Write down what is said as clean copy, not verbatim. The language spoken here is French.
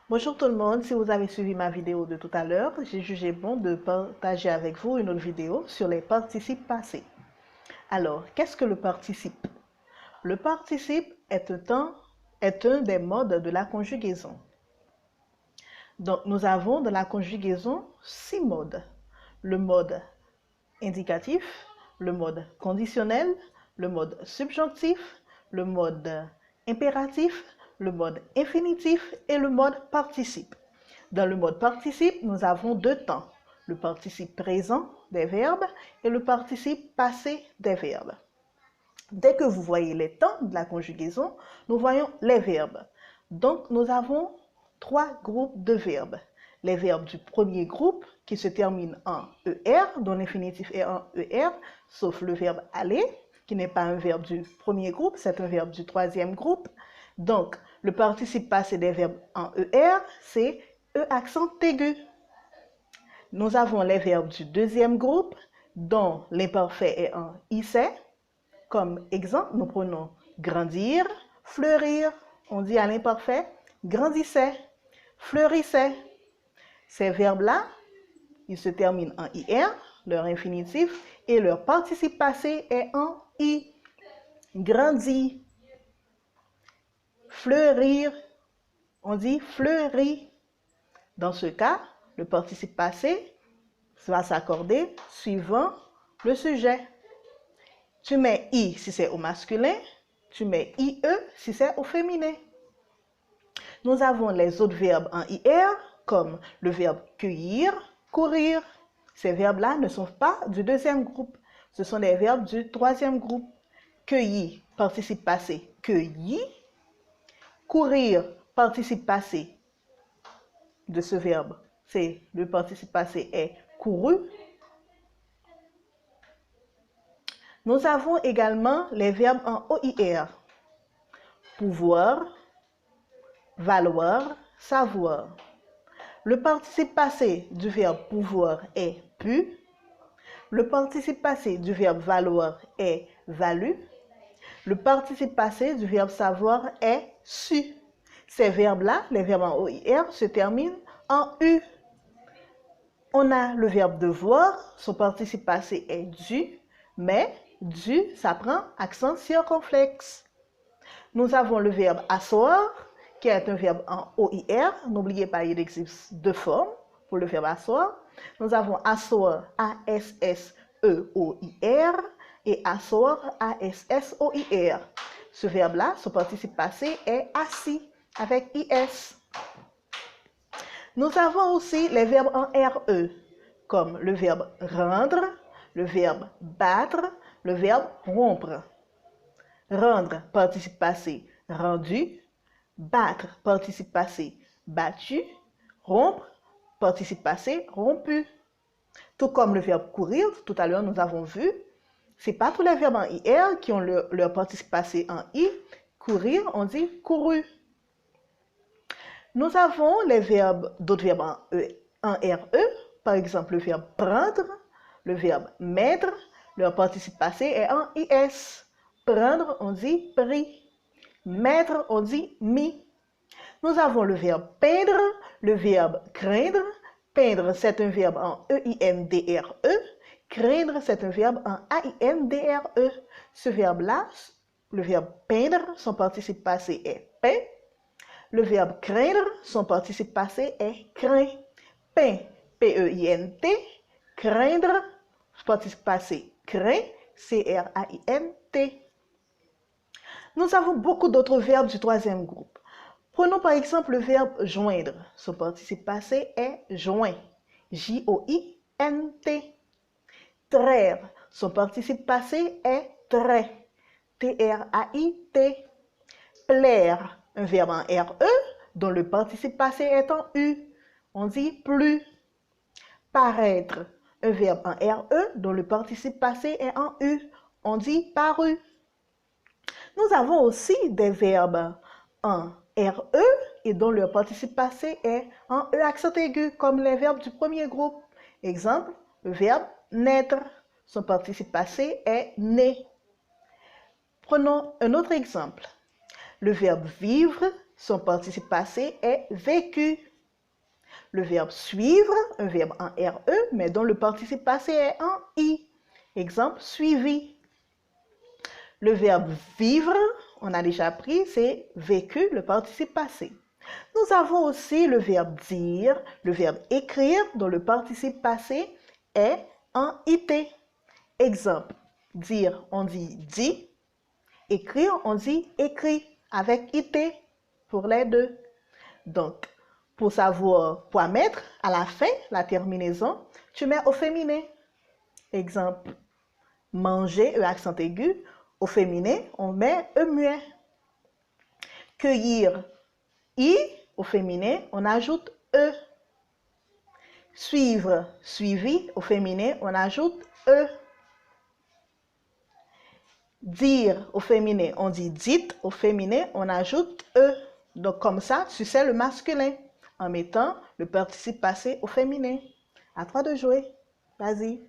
Bonjour tout le monde, si vous avez suivi ma vidéo de tout à l'heure, j'ai jugé bon de partager avec vous une autre vidéo sur les participes passés. Alors, qu'est-ce que le participe? Le participe est un des modes de la conjugaison. Donc, nous avons dans la conjugaison 6 modes. Le mode indicatif, le mode conditionnel, le mode subjonctif, le mode impératif, le mode infinitif et le mode participe. Dans le mode participe, nous avons deux temps, le participe présent des verbes et le participe passé des verbes. Dès que vous voyez les temps de la conjugaison, nous voyons les verbes. Donc, nous avons 3 groupes de verbes. Les verbes du premier groupe qui se terminent en ER, dont l'infinitif est en ER, sauf le verbe aller, qui n'est pas un verbe du premier groupe, c'est un verbe du troisième groupe. Donc, le participe passé des verbes en ER, c'est E accent aigu. Nous avons les verbes du deuxième groupe, dont l'imparfait est en IC. Comme exemple, nous prenons grandir, fleurir. On dit à l'imparfait, grandissait, fleurissait. Ces verbes-là, ils se terminent en IR, leur infinitif, et leur participe passé est en I. Grandit, fleurir, on dit fleurit. Dans ce cas, le participe passé va s'accorder suivant le sujet. Tu mets I si c'est au masculin, tu mets IE si c'est au féminin. Nous avons les autres verbes en IR, comme le verbe cueillir, courir. Ces verbes-là ne sont pas du deuxième groupe, ce sont des verbes du troisième groupe. Cueillir, participe passé, cueilli. Courir, participe passé de ce verbe, c'est le participe passé est couru. Nous avons également les verbes en OIR. Pouvoir, valoir, savoir. Le participe passé du verbe pouvoir est pu. Le participe passé du verbe valoir est valu. Le participe passé du verbe savoir est su. Ces verbes-là, les verbes en OIR, se terminent en U. On a le verbe devoir, son participe passé est dû, mais dû, ça prend accent circonflexe. Nous avons le verbe asseoir, qui est un verbe en OIR. N'oubliez pas, il existe deux formes pour le verbe asseoir. Nous avons asseoir, A-S-S-E-O-I-R, et asseoir, A-S-S-O-I-R. Ce verbe-là, son participe passé est assis, avec IS. Nous avons aussi les verbes en RE, comme le verbe rendre, le verbe battre, le verbe rompre. Rendre, participe passé, rendu. Battre, participe passé, battu. Rompre, participe passé, rompu. Tout comme le verbe courir, tout à l'heure nous avons vu, ce n'est pas tous les verbes en IR qui ont leur participe passé en I. Courir, on dit couru. Nous avons d'autres verbes en RE, par exemple le verbe prendre, le verbe mettre, leur participe passé est en IS. Prendre, on dit pris. Mettre, on dit mis. Nous avons le verbe peindre, le verbe craindre. Peindre, c'est un verbe en EINDRE. Craindre, c'est un verbe en AINDRE. Ce verbe-là, le verbe peindre, son participe passé est peint. Le verbe craindre, son participe passé est craint. Peint, P-E-I-N-T. Craindre, participe passé craint, C-R-A-I-N-T. Nous avons beaucoup d'autres verbes du troisième groupe. Prenons par exemple le verbe joindre. Son participe passé est joint, J-O-I-N-T. Traire, son participe passé est trait, T-R-A-I-T. Plaire, un verbe en RE dont le participe passé est en U. On dit plus. Paraître, un verbe en RE dont le participe passé est en U. On dit paru. Nous avons aussi des verbes en RE et dont le participe passé est en E accent aigu, comme les verbes du premier groupe. Exemple, le verbe naître, son participe passé est né. Prenons un autre exemple. Le verbe vivre son participe passé est vécu. Le verbe suivre, un verbe en RE, mais dont le participe passé est en I. Exemple, suivi. Le verbe vivre, on a déjà pris, c'est vécu, le participe passé. Nous avons aussi le verbe dire, le verbe écrire, dont le participe passé est en IT. Exemple, dire, on dit dit. Écrire, on dit écrit, avec IT pour les deux. Donc, pour savoir quoi mettre à la fin, la terminaison, tu mets au féminin. Exemple, manger, E accent aigu. Au féminin, on met E muet. Cueillir, I. Au féminin, on ajoute E. Suivre, suivi. Au féminin, on ajoute E. Dire, au féminin, on dit dites. Au féminin, on ajoute E. Donc, comme ça, tu sais le masculin en mettant le participe passé au féminin. À toi de jouer. Vas-y.